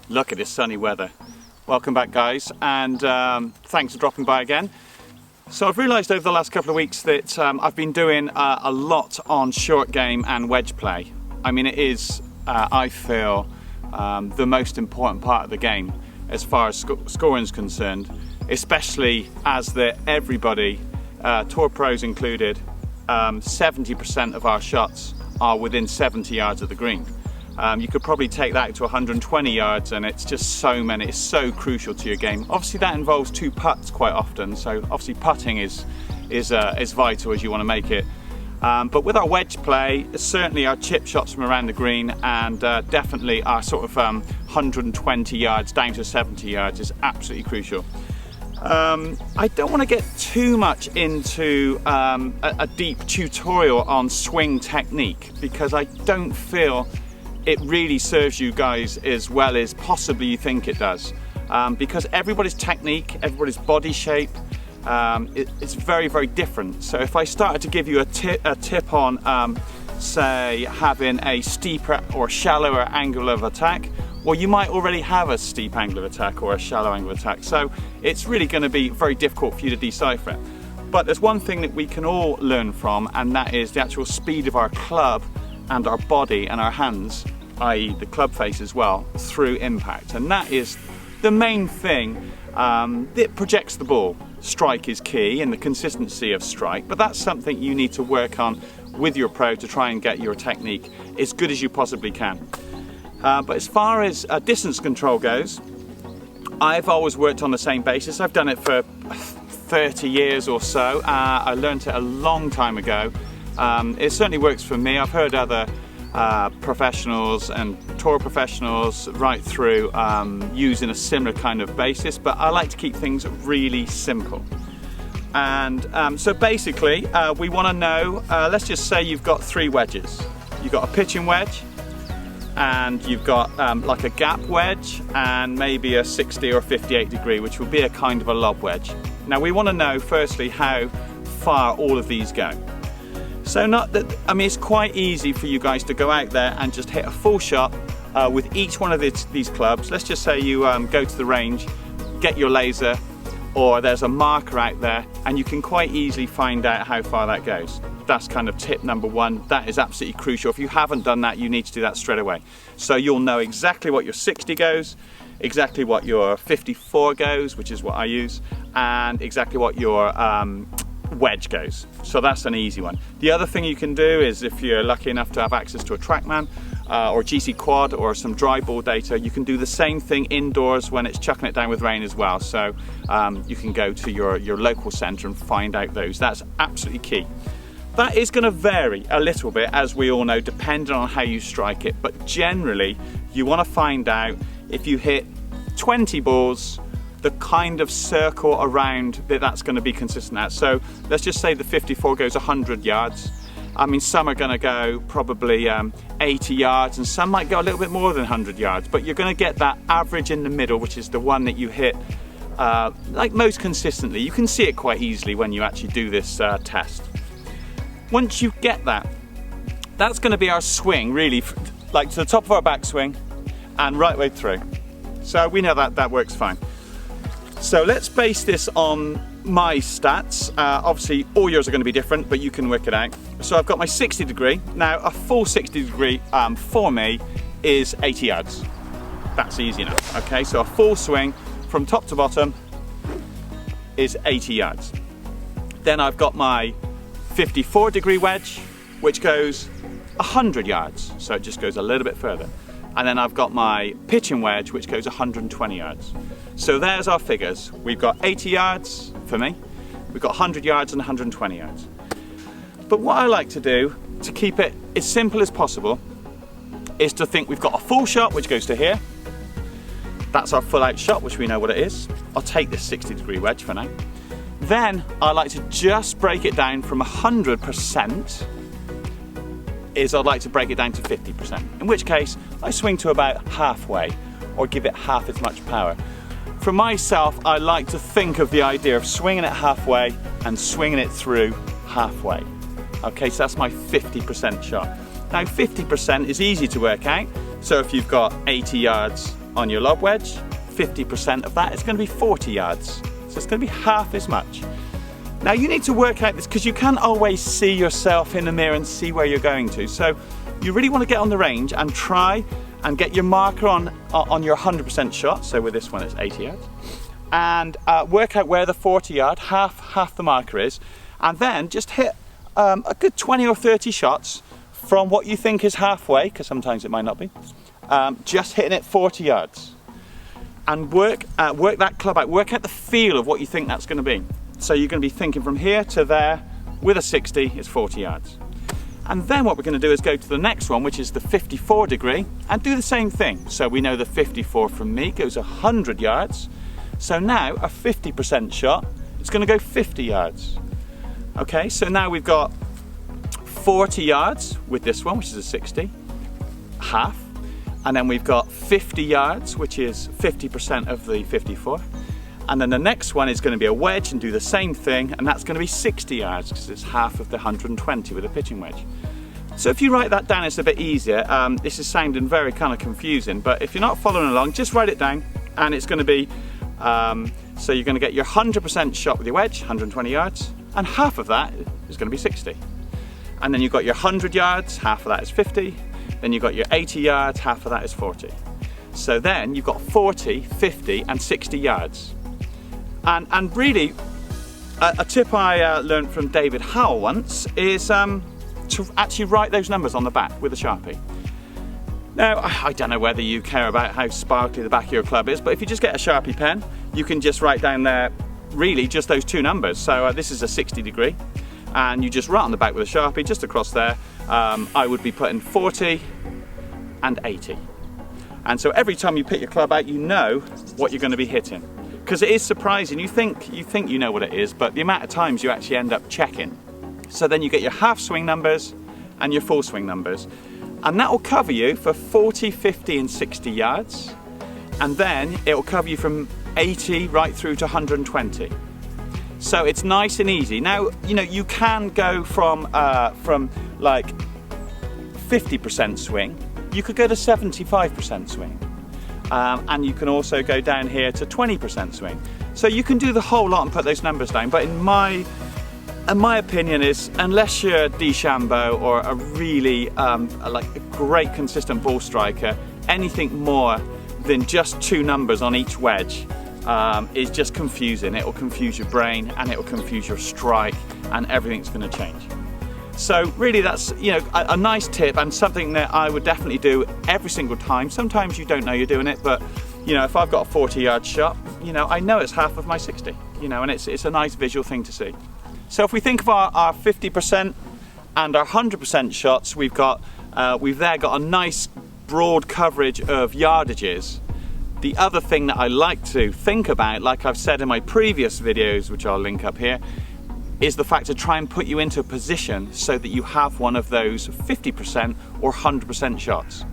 Look at this sunny weather. Welcome back, guys, and thanks for dropping by again. So I've realised over the last couple of weeks that I've been doing a lot on short game and wedge play. I mean, it is, I feel, the most important part of the game as far as scoring is concerned, especially as everybody, tour pros included, 70% of our shots are within 70 yards of the green. You could probably take that to 120 yards, and it's just so many, it's so crucial to your game. Obviously that involves 2 putts quite often, so obviously putting is vital as you want to make it. But with our wedge play, certainly our chip shots from around the green, and definitely our sort of 120 yards down to 70 yards is absolutely crucial. I don't want to get too much into a deep tutorial on swing technique, because I don't feel it really serves you guys as well as possibly you think it does, because everybody's technique, everybody's body shape, it's very, very different. So if I started to give you a tip on say having a steeper or shallower angle of attack, well, you might already have a steep angle of attack or a shallow angle of attack, so it's really going to be very difficult for you to decipher it. But there's one thing that we can all learn from, and that is the actual speed of our club and our body and our hands, i.e. the club face as well, through impact. And that is the main thing that projects the ball. Strike is key, and the consistency of strike, but that's something you need to work on with your pro to try and get your technique as good as you possibly can. But as far as distance control goes, I've always worked on the same basis. I've done it for 30 years or so. I learned it a long time ago. It certainly works for me. I've heard other professionals and tour professionals right through using a similar kind of basis, but I like to keep things really simple. And so basically we want to know, let's just say you've got 3 wedges. You've got a pitching wedge, and you've got like a gap wedge, and maybe a 60 or 58 degree, which will be a kind of a lob wedge. Now we want to know firstly how far all of these go. So I mean, it's quite easy for you guys to go out there and just hit a full shot with each one of these clubs. Let's just say you go to the range, get your laser, or there's a marker out there, and you can quite easily find out how far that goes. That's kind of tip number 1. That is absolutely crucial. If you haven't done that, you need to do that straight away. So you'll know exactly what your 60 goes, exactly what your 54 goes, which is what I use, and exactly what your wedge goes. So that's an easy one. The other thing you can do is, if you're lucky enough to have access to a TrackMan or GC Quad or some dry ball data, you can do the same thing indoors when it's chucking it down with rain as well. So you can go to your local centre and find out those. That's absolutely key. That is going to vary a little bit, as we all know, depending on how you strike it, but generally you want to find out if you hit 20 balls, the kind of circle around that's going to be consistent at. So let's just say the 54 goes 100 yards. I mean, some are going to go probably 80 yards, and some might go a little bit more than 100 yards, but you're going to get that average in the middle, which is the one that you hit like most consistently. You can see it quite easily when you actually do this test. Once you get that, that's going to be our swing, really, like to the top of our backswing and right way through. So we know that works fine. So let's base this on my stats. Obviously all yours are going to be different, but you can work it out. So I've got my 60 degree. Now a full 60 degree for me is 80 yards. That's easy enough. Okay, so a full swing from top to bottom is 80 yards. Then I've got my 54 degree wedge, which goes 100 yards. So it just goes a little bit further. And then I've got my pitching wedge, which goes 120 yards. So there's our figures. We've got 80 yards for me, we've got 100 yards and 120 yards. But what I like to do, to keep it as simple as possible, is to think we've got a full shot, which goes to here. That's our full out shot, which we know what it is. I'll take this 60 degree wedge for now. Then I like to just break it down from 100% is I'd like to break it down to 50%, in which case I swing to about halfway or give it half as much power. For myself, I like to think of the idea of swinging it halfway and swinging it through halfway. Okay, so that's my 50% shot. Now 50% is easy to work out. So if you've got 80 yards on your lob wedge, 50% of that is going to be 40 yards. So it's going to be half as much. Now you need to work out this because you can't always see yourself in the mirror and see where you're going to. So you really want to get on the range and try and get your marker on your 100% shot. So with this one it's 80 yards. And work out where the 40 yard, half the marker is. And then just hit a good 20 or 30 shots from what you think is halfway, because sometimes it might not be. Just hitting it 40 yards. And work that club out, work out the feel of what you think that's going to be. So you're going to be thinking from here to there with a 60 is 40 yards. And then what we're going to do is go to the next one, which is the 54 degree, and do the same thing. So we know the 54 from me goes 100 yards. So now a 50% shot is going to go 50 yards. Okay, so now we've got 40 yards with this one, which is a 60, half. And then we've got 50 yards, which is 50% of the 54. And then the next one is going to be a wedge and do the same thing, and that's going to be 60 yards because it's half of the 120 with a pitching wedge. So if you write that down, it's a bit easier. This is sounding very kind of confusing, but if you're not following along, just write it down, and it's going to be, so you're going to get your 100% shot with your wedge, 120 yards, and half of that is going to be 60. And then you've got your 100 yards, half of that is 50. Then you've got your 80 yards, half of that is 40. So then you've got 40, 50, and 60 yards. And really, a tip I learned from David Howell once is to actually write those numbers on the back with a Sharpie. Now, I don't know whether you care about how sparkly the back of your club is, but if you just get a Sharpie pen, you can just write down there, really, just those two numbers. So this is a 60 degree, and you just write on the back with a Sharpie, just across there. I would be putting 40 and 80. And so every time you pick your club out, you know what you're going to be hitting. Because it is surprising, you think you know what it is, but the amount of times you actually end up checking. So then you get your half swing numbers and your full swing numbers. And that will cover you for 40, 50 and 60 yards. And then it will cover you from 80 right through to 120. So it's nice and easy. Now, you know, you can go from like 50% swing, you could go to 75% swing. And you can also go down here to 20% swing. So you can do the whole lot and put those numbers down, but in my opinion is, unless you're DeChambeau or a really like a great consistent ball striker, anything more than just two numbers on each wedge is just confusing. It will confuse your brain and it will confuse your strike, and everything's going to change. So really that's, you know, a nice tip and something that I would definitely do every single time. Sometimes you don't know you're doing it, but you know, if I've got a 40-yard shot, you know, I know it's half of my 60, you know, and it's a nice visual thing to see. So if we think of our 50% and our 100% shots, we've there got a nice broad coverage of yardages. The other thing that I like to think about, like I've said in my previous videos, which I'll link up here, is the fact to try and put you into a position so that you have one of those 50% or 100% shots.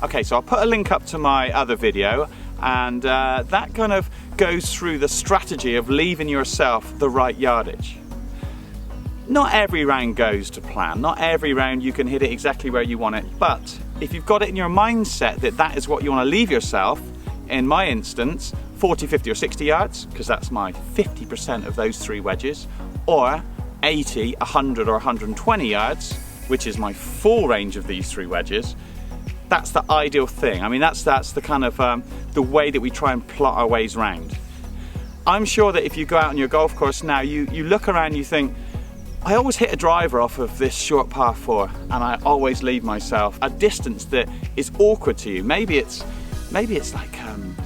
Okay, so I'll put a link up to my other video, and that kind of goes through the strategy of leaving yourself the right yardage. Not every round goes to plan, not every round you can hit it exactly where you want it, but if you've got it in your mindset that that is what you want to leave yourself, in my instance, 40, 50 or 60 yards, because that's my 50% of those three wedges, or 80, 100 or 120 yards, which is my full range of these three wedges, that's the ideal thing. I mean, that's the kind of the way that we try and plot our ways round. I'm sure that if you go out on your golf course now, you look around, you think, I always hit a driver off of this short par 4, and I always leave myself a distance that is awkward to you. Maybe it's like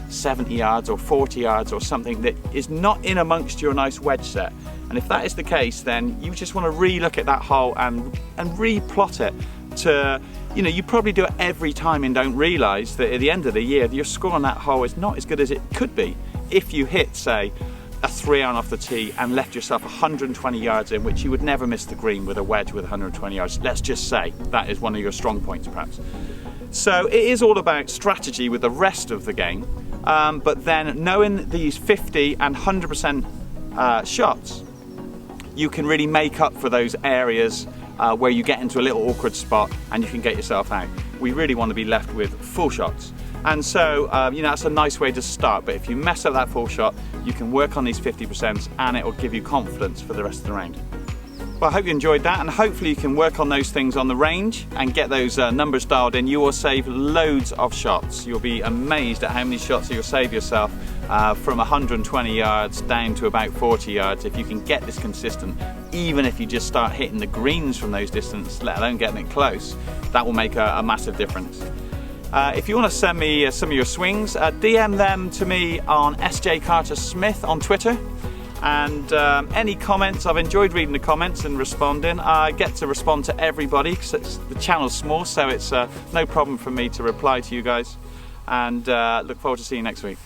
70 yards or 40 yards or something that is not in amongst your nice wedge set. And if that is the case, then you just want to re-look at that hole and re-plot it to, you know, you probably do it every time and don't realise that at the end of the year, your score on that hole is not as good as it could be if you hit, say, a 3-iron off the tee and left yourself 120 yards in, which you would never miss the green with a wedge with 120 yards. Let's just say that is one of your strong points perhaps. So it is all about strategy with the rest of the game, but then knowing these 50 and 100% shots, you can really make up for those areas where you get into a little awkward spot and you can get yourself out. We really want to be left with full shots. And so, you know, that's a nice way to start, but if you mess up that full shot, you can work on these 50% and it will give you confidence for the rest of the round. Well, I hope you enjoyed that, and hopefully you can work on those things on the range and get those numbers dialed in. You will save loads of shots. You'll be amazed at how many shots you'll save yourself from 120 yards down to about 40 yards if you can get this consistent. Even if you just start hitting the greens from those distances, let alone getting it close, that will make a massive difference. If you want to send me some of your swings, DM them to me on SJ Carter Smith on Twitter. And any comments, I've enjoyed reading the comments and responding. I get to respond to everybody because the channel's small, so it's no problem for me to reply to you guys. And look forward to seeing you next week.